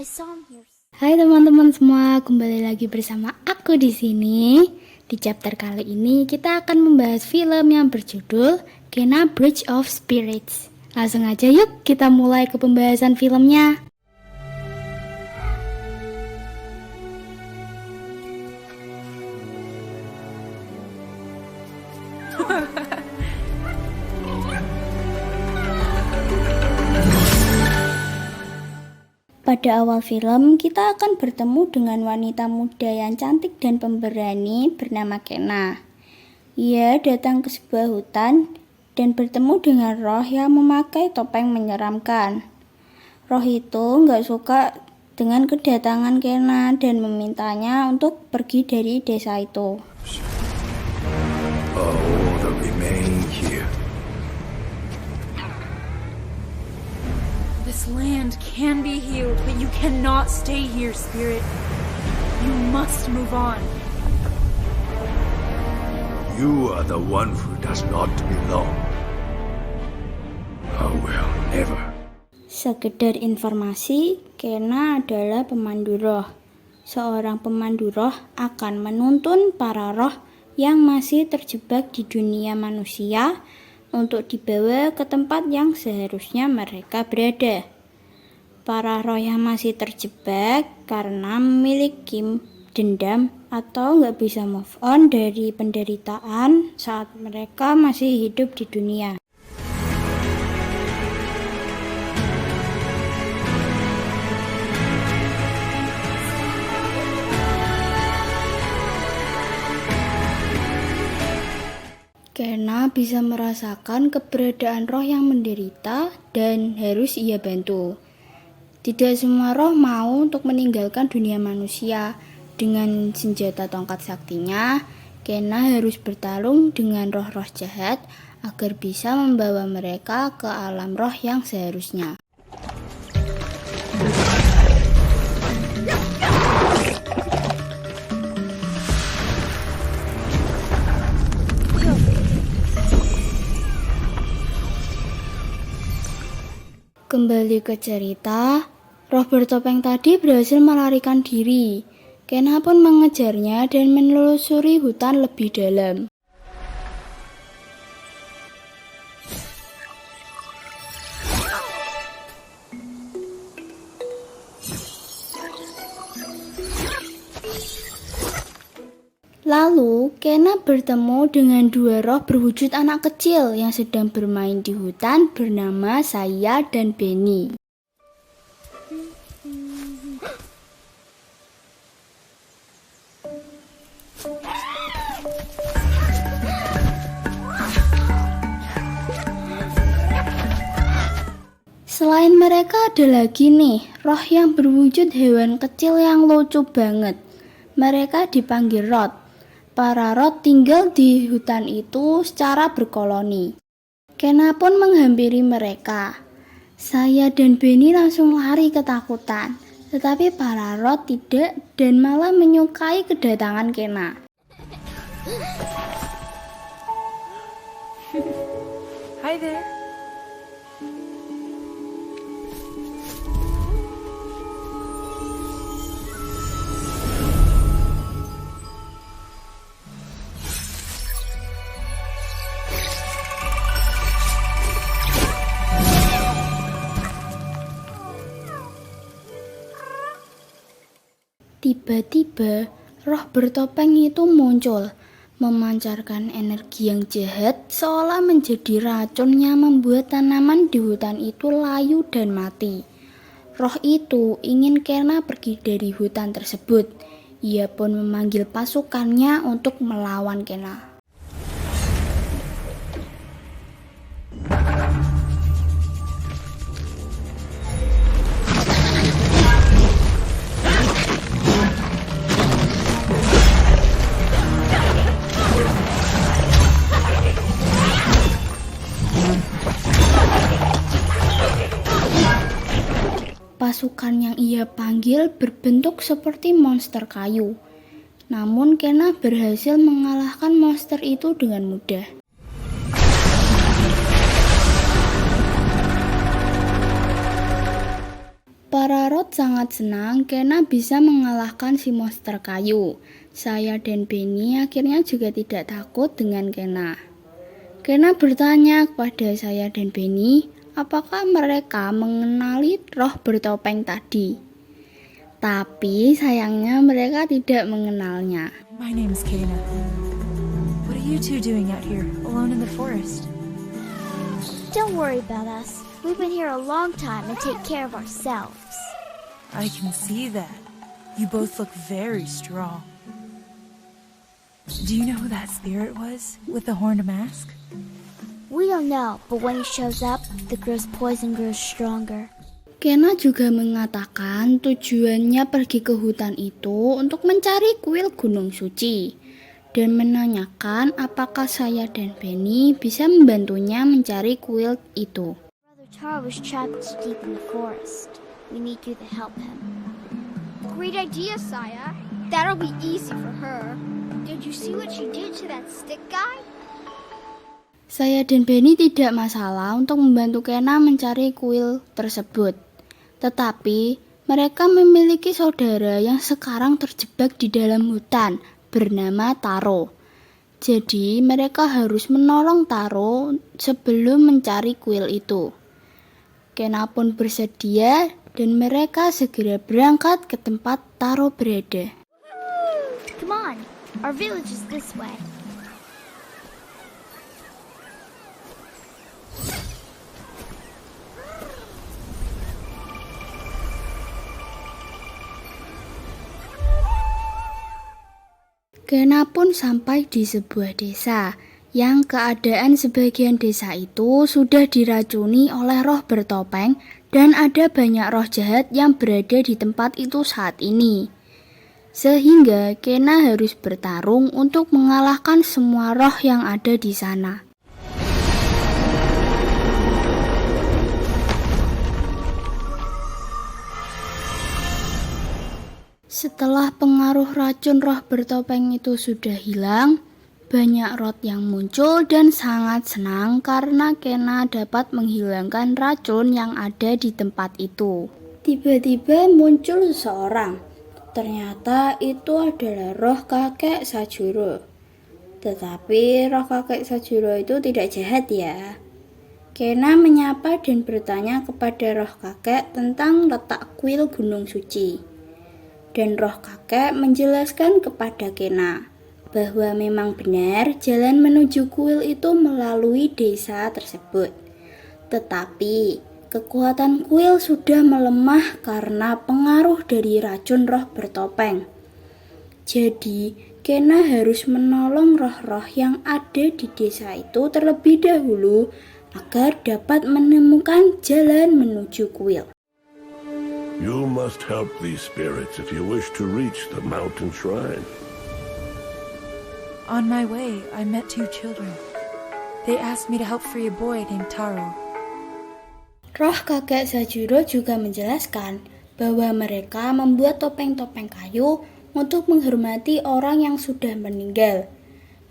saw him here. Hai teman-teman semua, kembali lagi bersama aku di sini. Di chapter kali ini kita akan membahas film yang berjudul Kena Bridge of Spirits. Langsung aja yuk kita mulai ke pembahasan filmnya. Pada awal film, kita akan bertemu dengan wanita muda yang cantik dan pemberani bernama Kena. Ia datang ke sebuah hutan dan bertemu dengan roh yang memakai topeng menyeramkan. Roh itu nggak suka dengan kedatangan Kena dan memintanya untuk pergi dari desa itu. All that remain here. This land can be healed, but you cannot stay here, Spirit. You must move on. You are the one who does not belong. I will never. Sekedar informasi, Kena adalah pemandu roh. Seorang pemandu roh akan menuntun para roh yang masih terjebak di dunia manusia untuk dibawa ke tempat yang seharusnya mereka berada. Para roh yang masih terjebak karena memiliki dendam atau nggak bisa move on dari penderitaan saat mereka masih hidup di dunia. Kena bisa merasakan keberadaan roh yang menderita dan harus ia bantu. Tidak semua roh mau untuk meninggalkan dunia manusia. Dengan senjata tongkat saktinya, Kena harus bertarung dengan roh-roh jahat agar bisa membawa mereka ke alam roh yang seharusnya. Kembali ke cerita, roh bertopeng tadi berhasil melarikan diri. Kena pun mengejarnya dan menelusuri hutan lebih dalam. Lalu, Kena bertemu dengan dua roh berwujud anak kecil yang sedang bermain di hutan bernama Saya dan Benny. Selain mereka ada lagi nih, roh yang berwujud hewan kecil yang lucu banget. Mereka dipanggil Rot. Para Rot tinggal di hutan itu secara berkoloni. Kena pun menghampiri mereka. Saya dan Benny langsung lari ketakutan. Tetapi para Rot tidak dan malah menyukai kedatangan Kena. Hi there. Tiba-tiba, roh bertopeng itu muncul, memancarkan energi yang jahat seolah menjadi racun yang membuat tanaman di hutan itu layu dan mati. Roh itu ingin Kena pergi dari hutan tersebut. Ia pun memanggil pasukannya untuk melawan Kena. Pasukan yang ia panggil berbentuk seperti monster kayu. Namun Kena berhasil mengalahkan monster itu dengan mudah. Para Rot sangat senang Kena bisa mengalahkan si monster kayu. Saya dan Benny akhirnya juga tidak takut dengan Kena. Kena bertanya kepada saya dan Benny, apakah mereka mengenali roh bertopeng tadi. Tapi sayangnya mereka tidak mengenalnya. My name's Kana. What are you two doing out here, alone in the forest? Don't worry about us. We've been here a long time and take care of ourselves. I can see that. You both look very strong. Do you know who that spirit was with the horned mask? We don't know, but when he shows up, the girl's poison grows stronger. Kena juga mengatakan tujuannya pergi ke hutan itu untuk mencari kuil Gunung Suci dan menanyakan apakah saya dan Benny bisa membantunya mencari kuil itu. Brother Taro was trapped deep in the forest. We need you to help him. Great idea, Saya. That'll be easy for her. Did you see what she did to that stick guy? Saya dan Benny tidak masalah untuk membantu Kena mencari kuil tersebut. Tetapi mereka memiliki saudara yang sekarang terjebak di dalam hutan bernama Taro. Jadi mereka harus menolong Taro sebelum mencari kuil itu. Kena pun bersedia dan mereka segera berangkat ke tempat Taro berada. Come on, our village is this way. Kena pun sampai di sebuah desa yang keadaan sebagian desa itu sudah diracuni oleh roh bertopeng dan ada banyak roh jahat yang berada di tempat itu saat ini. Sehingga Kena harus bertarung untuk mengalahkan semua roh yang ada di sana. Setelah pengaruh racun roh bertopeng itu sudah hilang, banyak roh yang muncul dan sangat senang karena Kena dapat menghilangkan racun yang ada di tempat itu. Tiba-tiba muncul seseorang. Ternyata itu adalah roh kakek Sajuro. Tetapi roh kakek Sajuro itu tidak jahat ya. Kena menyapa dan bertanya kepada roh kakek tentang letak kuil Gunung Suci. Dan roh kakek menjelaskan kepada Kena bahwa memang benar jalan menuju kuil itu melalui desa tersebut. Tetapi kekuatan kuil sudah melemah karena pengaruh dari racun roh bertopeng. Jadi Kena harus menolong roh-roh yang ada di desa itu terlebih dahulu agar dapat menemukan jalan menuju kuil. You must help these spirits if you wish to reach the mountain shrine. On my way, I met two children. They asked me to help free a boy named Taro. Roh kakek Sajuro juga menjelaskan bahwa mereka membuat topeng-topeng kayu untuk menghormati orang yang sudah meninggal.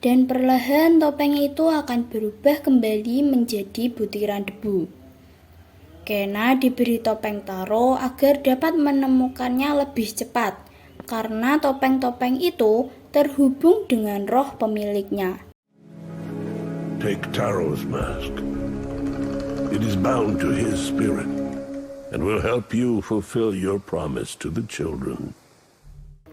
Dan perlahan topeng itu akan berubah kembali menjadi butiran debu. Kena diberi topeng Taro agar dapat menemukannya lebih cepat, karena topeng-topeng itu terhubung dengan roh pemiliknya. Take Taro's mask. It is bound to his spirit and will help you fulfill your promise to the children.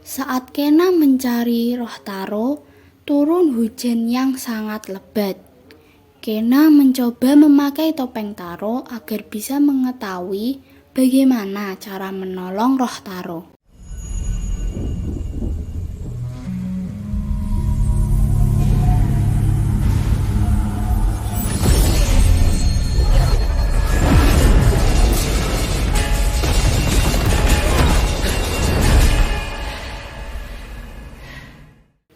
Saat Kena mencari roh Taro, turun hujan yang sangat lebat. Kena mencoba memakai topeng Taro agar bisa mengetahui bagaimana cara menolong roh Taro.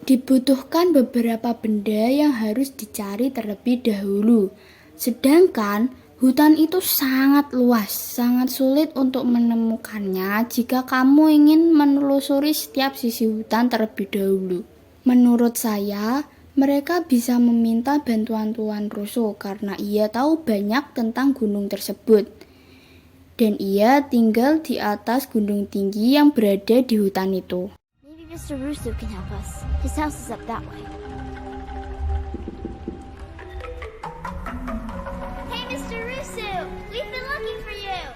Dibutuhkan beberapa benda yang harus dicari terlebih dahulu. Sedangkan hutan itu sangat luas, sangat sulit untuk menemukannya jika kamu ingin menelusuri setiap sisi hutan terlebih dahulu. Menurut saya, mereka bisa meminta bantuan Tuan Russo karena ia tahu banyak tentang gunung tersebut. Dan ia tinggal di atas gunung tinggi yang berada di hutan itu. Maybe Mr. Russo can help us. His house is up that way. Hey, Mr. Russo! We've been looking for you!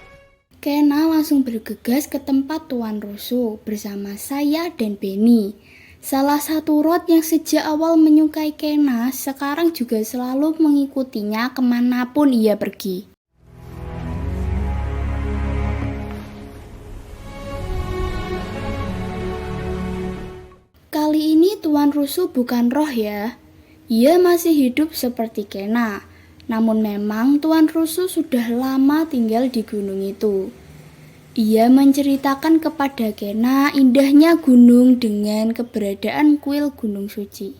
Kena langsung bergegas ke tempat Tuan Russo bersama saya dan Benny. Salah satu Rod yang sejak awal menyukai Kena sekarang juga selalu mengikutinya kemanapun ia pergi. Kali ini Tuan Russo bukan roh ya. Ia masih hidup seperti Kena. Namun memang Tuan Russo sudah lama tinggal di gunung itu. Ia menceritakan kepada Kena indahnya gunung dengan keberadaan kuil Gunung Suci.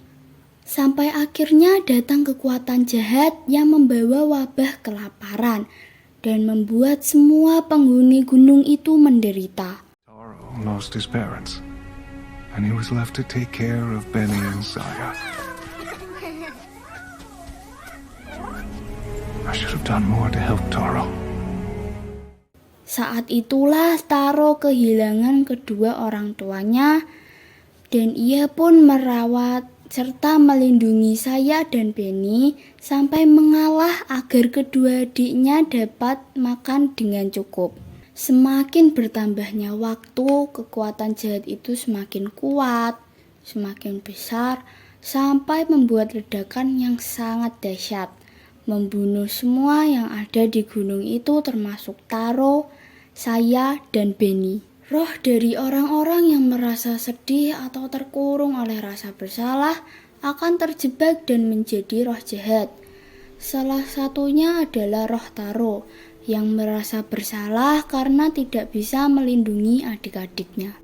Sampai akhirnya datang kekuatan jahat yang membawa wabah kelaparan dan membuat semua penghuni gunung itu menderita. Taro lost his parents, and he was left to take care of Benny and Saya. I should have done more to help Taro. Saat itulah Taro kehilangan kedua orang tuanya dan ia pun merawat serta melindungi saya dan Benny sampai mengalah agar kedua adiknya dapat makan dengan cukup. Semakin bertambahnya waktu, kekuatan jahat itu semakin kuat, semakin besar, sampai membuat ledakan yang sangat dahsyat. Membunuh semua yang ada di gunung itu termasuk Taro, saya, dan Benny. Roh dari orang-orang yang merasa sedih atau terkurung oleh rasa bersalah akan terjebak dan menjadi roh jahat. Salah satunya adalah roh Taro yang merasa bersalah karena tidak bisa melindungi adik-adiknya.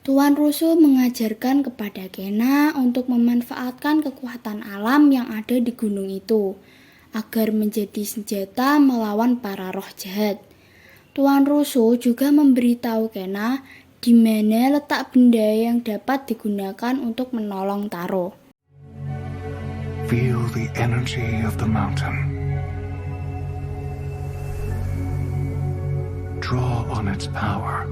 Tuan Russo mengajarkan kepada Kena untuk memanfaatkan kekuatan alam yang ada di gunung itu agar menjadi senjata melawan para roh jahat. Tuan Russo juga memberitahu Kena di mana letak benda yang dapat digunakan untuk menolong Taro. Feel the energy of the mountain. Draw on its power.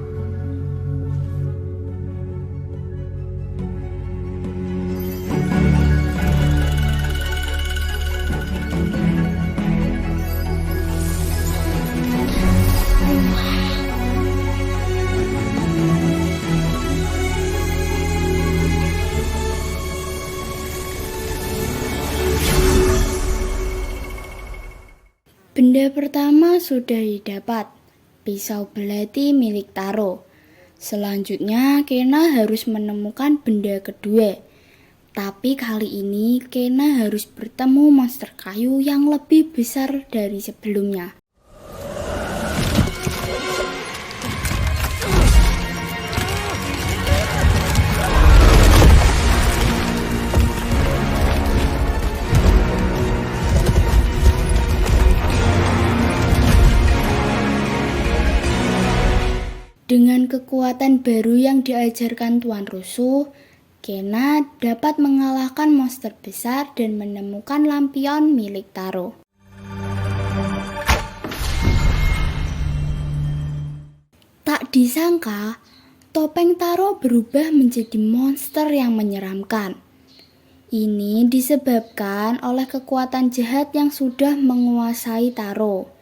Benda pertama sudah didapat, pisau belati milik Taro. Selanjutnya Kena harus menemukan benda kedua. Tapi kali ini Kena harus bertemu monster kayu yang lebih besar dari sebelumnya. Dengan kekuatan baru yang diajarkan Tuan Russo, Kena dapat mengalahkan monster besar dan menemukan lampion milik Taro. Tak disangka, topeng Taro berubah menjadi monster yang menyeramkan. Ini disebabkan oleh kekuatan jahat yang sudah menguasai Taro.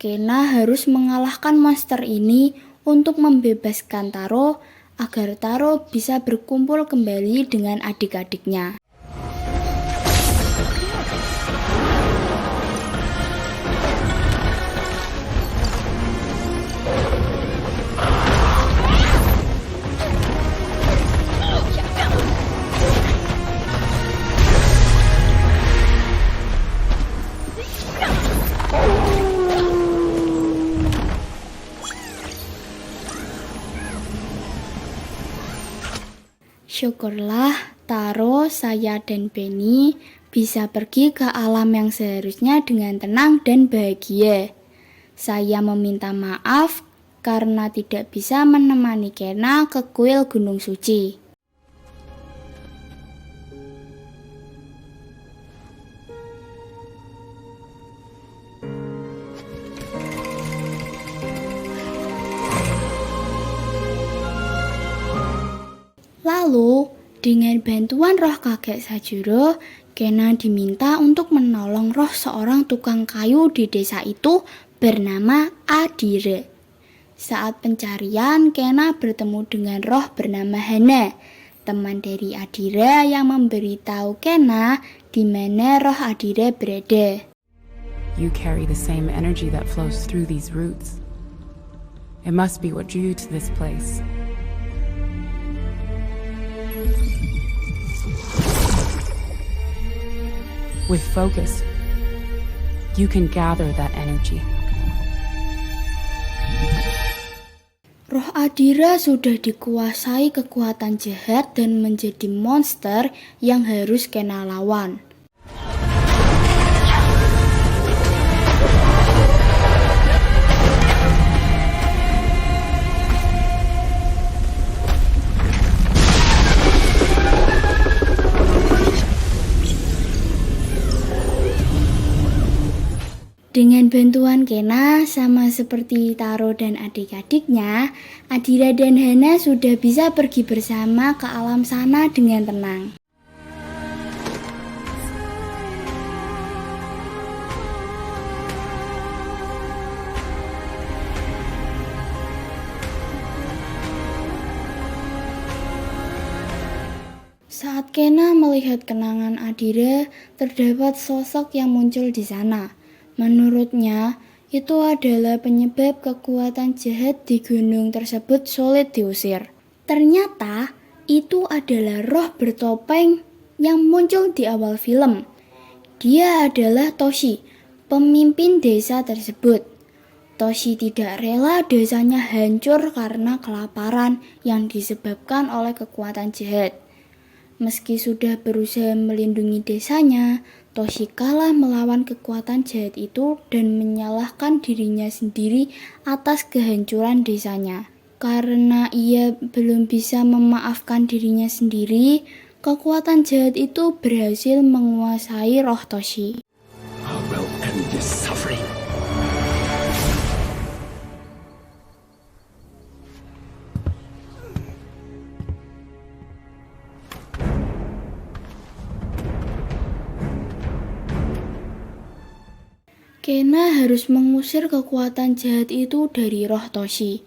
Kena harus mengalahkan monster ini untuk membebaskan Taro agar Taro bisa berkumpul kembali dengan adik-adiknya. Syukurlah Taro, saya, dan Benny bisa pergi ke alam yang seharusnya dengan tenang dan bahagia. Saya meminta maaf karena tidak bisa menemani Kena ke kuil Gunung Suci. Lalu, dengan bantuan roh kakek Sajuro, Kena diminta untuk menolong roh seorang tukang kayu di desa itu bernama Adire. Saat pencarian, Kena bertemu dengan roh bernama Hana, teman dari Adire yang memberitahu Kena di mana roh Adire berada. You carry the same energy that flows through these roots. It must be what drew you to this place. With focus, you can gather that energy. Roh Adira sudah dikuasai kekuatan jahat dan menjadi monster yang harus Kena lawan. Dengan bantuan Kena, sama seperti Taro dan adik-adiknya, Adira dan Hana sudah bisa pergi bersama ke alam sana dengan tenang. Saat Kena melihat kenangan Adira, terdapat sosok yang muncul di sana. Menurutnya, itu adalah penyebab kekuatan jahat di gunung tersebut sulit diusir. Ternyata, itu adalah roh bertopeng yang muncul di awal film. Dia adalah Toshi, pemimpin desa tersebut. Toshi tidak rela desanya hancur karena kelaparan yang disebabkan oleh kekuatan jahat. Meski sudah berusaha melindungi desanya, Toshi kalah melawan kekuatan jahat itu dan menyalahkan dirinya sendiri atas kehancuran desanya. Karena ia belum bisa memaafkan dirinya sendiri, kekuatan jahat itu berhasil menguasai roh Toshi. I will end this suffering. Kena harus mengusir kekuatan jahat itu dari roh Toshi.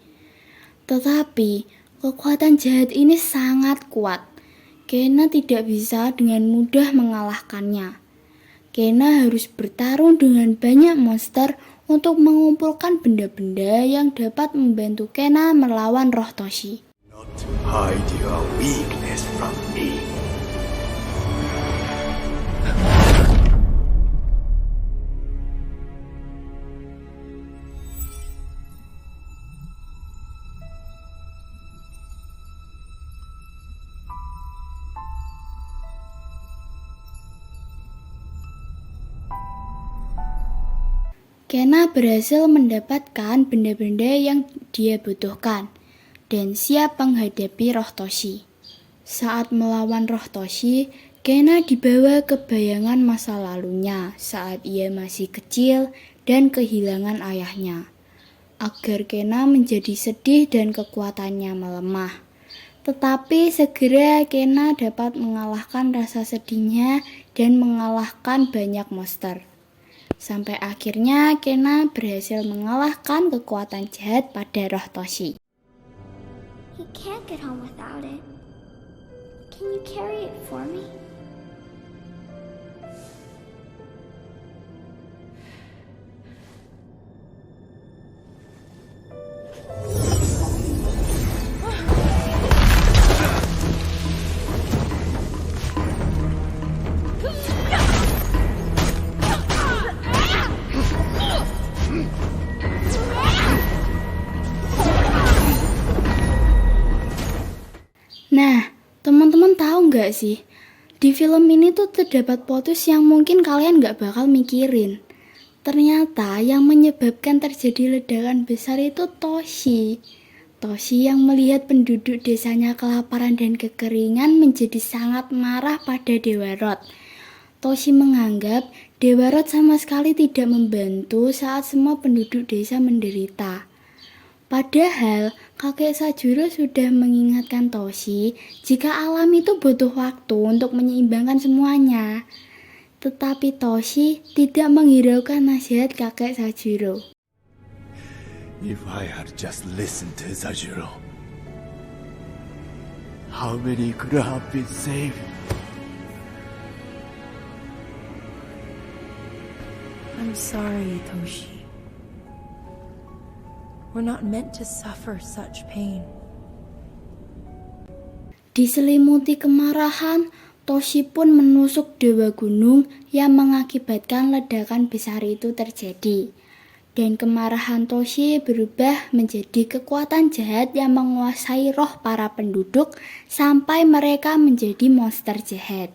Tetapi, kekuatan jahat ini sangat kuat. Kena tidak bisa dengan mudah mengalahkannya. Kena harus bertarung dengan banyak monster untuk mengumpulkan benda-benda yang dapat membantu Kena melawan roh Toshi. Not hide your weakness from me. Kena berhasil mendapatkan benda-benda yang dia butuhkan dan siap menghadapi roh Toshi. Saat melawan roh Toshi, Kena dibawa ke bayangan masa lalunya saat ia masih kecil dan kehilangan ayahnya, agar Kena menjadi sedih dan kekuatannya melemah. Tetapi segera Kena dapat mengalahkan rasa sedihnya dan mengalahkan banyak monster. Sampai akhirnya Kena berhasil mengalahkan kekuatan jahat pada roh Toshi. He can't get home without it. Can you carry it for me? tahu nggak sih? Di film ini tuh terdapat plot twist yang mungkin kalian nggak bakal mikirin. Ternyata yang menyebabkan terjadi ledakan besar itu Toshi. Toshi yang melihat penduduk desanya kelaparan dan kekeringan menjadi sangat marah pada Dewa Roth. Toshi menganggap Dewa Roth sama sekali tidak membantu saat semua penduduk desa menderita. Padahal kakek Sajuro sudah mengingatkan Toshi jika alam itu butuh waktu untuk menyeimbangkan semuanya. Tetapi Toshi tidak menghiraukan nasihat kakek Sajuro. If I had just listened to Sajuro, how many could have been saved? I'm sorry, Toshi. We're not meant to suffer such pain. Diselimuti kemarahan, Toshi pun menusuk Dewa Gunung yang mengakibatkan ledakan besar itu terjadi. Dan kemarahan Toshi berubah menjadi kekuatan jahat yang menguasai roh para penduduk sampai mereka menjadi monster jahat.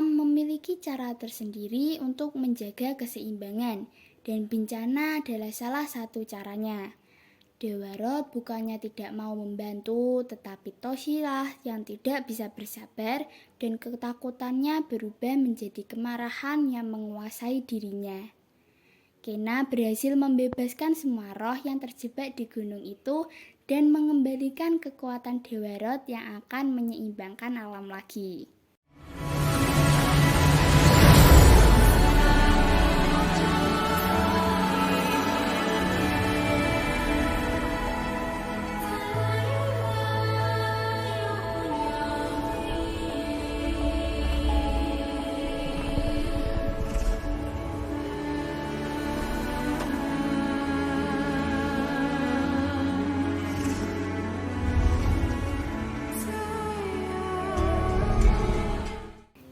Memiliki cara tersendiri untuk menjaga keseimbangan, dan bencana adalah salah satu caranya. Dewa Roth bukannya tidak mau membantu, tetapi Toshi lah yang tidak bisa bersabar dan ketakutannya berubah menjadi kemarahan yang menguasai dirinya. Kena berhasil membebaskan semua roh yang terjebak di gunung itu dan mengembalikan kekuatan Dewa Roth yang akan menyeimbangkan alam lagi.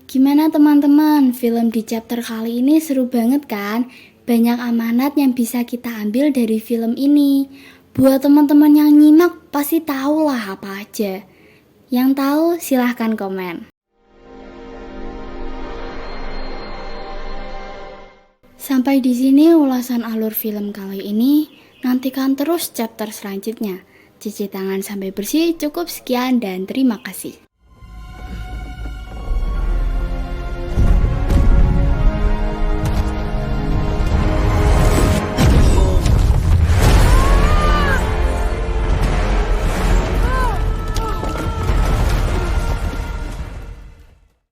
Gimana teman-teman, film di chapter kali ini seru banget kan? Banyak amanat yang bisa kita ambil dari film ini. Buat teman-teman yang nyimak pasti tahu lah apa aja. Yang tahu silahkan komen. Sampai di sini ulasan alur film kali ini. Nantikan terus chapter selanjutnya. Cuci tangan sampai bersih, cukup sekian dan terima kasih.